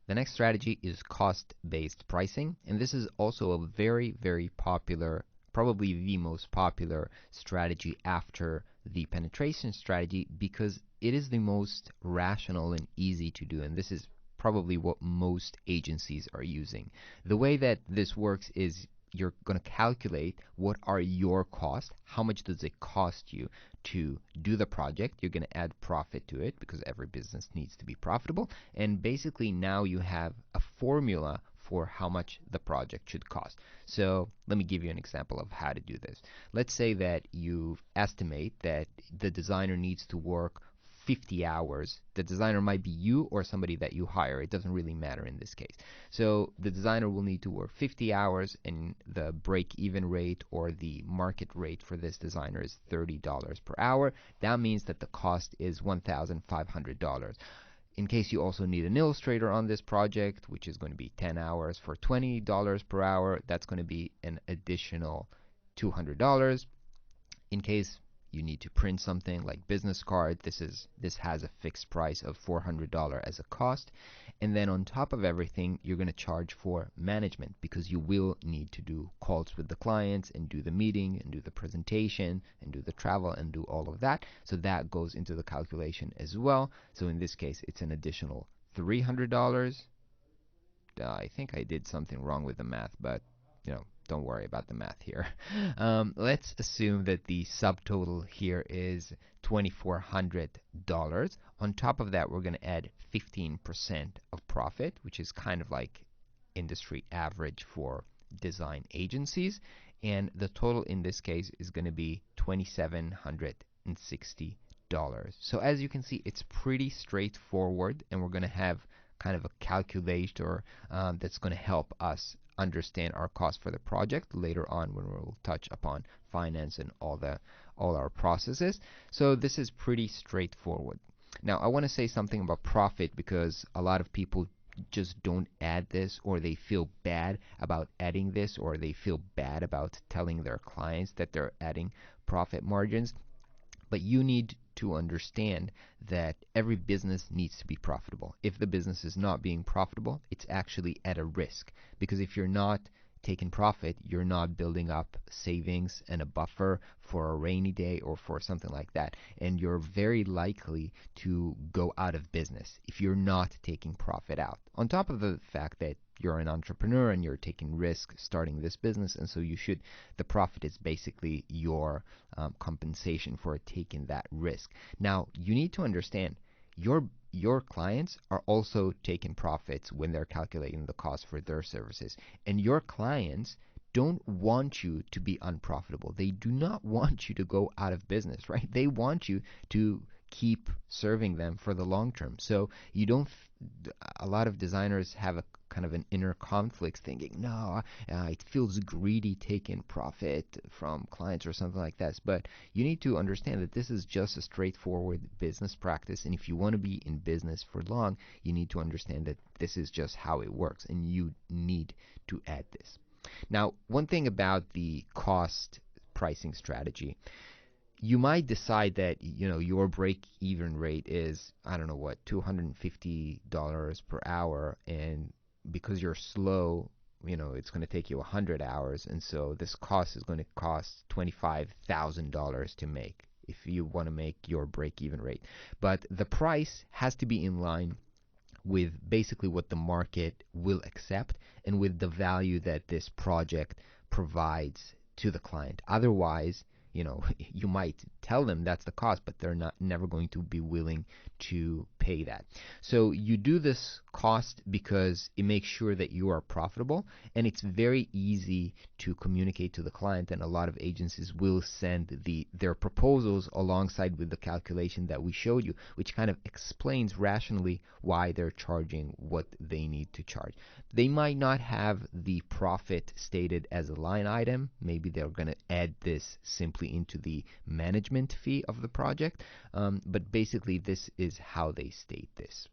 The next strategy is cost-based pricing, and this is also a very, very popular, probably the most popular strategy after the penetration strategy because it is the most rational and easy to do, and this is probably what most agencies are using. The way that this works is you're going to calculate what are your costs, how much does it cost you to do the project. You're going to add profit to it because every business needs to be profitable, and basically now you have a formula for how much the project should cost. So let me give you an example of how to do this. Let's say that you estimate that the designer needs to work 50 hours. The designer might be you or somebody that you hire. It doesn't really matter in this case. So the designer will need to work 50 hours, and the break-even rate or the market rate for this designer is $30 per hour. That means that the cost is $1,500. In case you also need an illustrator on this project, which is going to be 10 hours for $20 per hour, that's going to be an additional $200. In case you need to print something like business card, this has a fixed price of $400 as a cost. And then on top of everything, you're going to charge for management because you will need to do calls with the clients and do the meeting and do the presentation and do the travel and do all of that. So that goes into the calculation as well. So in this case, it's an additional $300. I think I did something wrong with the math, but don't worry about the math here. Let's assume that the subtotal here is $2,400. On top of that, we're going to add 15% of profit, which is kind of like industry average for design agencies. And the total in this case is going to be $2,760. So as you can see, it's pretty straightforward, and we're going to have kind of a calculator that's going to help us understand our cost for the project later on when we'll touch upon finance and all our processes. So this is pretty straightforward. Now I want to say something about profit because a lot of people just don't add this, or they feel bad about adding this, or they feel bad about telling their clients that they're adding profit margins. But you need to understand that every business needs to be profitable. If the business is not being profitable, it's actually at a risk, because if you're not taking profit, you're not building up savings and a buffer for a rainy day or for something like that, and you're very likely to go out of business if you're not taking profit out. On top of the fact that you're an entrepreneur and you're taking risk starting this business, and so the profit is basically your compensation for taking that risk. Now you need to understand your clients are also taking profits when they're calculating the cost for their services, and your clients don't want you to be unprofitable. They do not want you to go out of business, right? They want you to keep serving them for the long term. So a lot of designers have a kind of an inner conflict thinking, no, it feels greedy taking profit from clients or something like that. But you need to understand that this is just a straightforward business practice, and if you want to be in business for long, you need to understand that this is just how it works, and you need to add this. Now, one thing about the cost pricing strategy, you might decide that your break-even rate is, I don't know what, $250 per hour, and because you're slow, it's going to take you 100 hours, and so this cost is going to cost $25,000 to make if you want to make your break-even rate. But the price has to be in line with basically what the market will accept and with the value that this project provides to the client. Otherwise, you might tell them that's the cost, but they're never going to be willing to pay that. So you do this cost because it makes sure that you are profitable, and it's very easy to communicate to the client, and a lot of agencies will send their proposals alongside with the calculation that we showed you, which kind of explains rationally why they're charging what they need to charge. They might not have the profit stated as a line item. Maybe they're going to add this simply into the management fee of the project, but basically this is how they state this.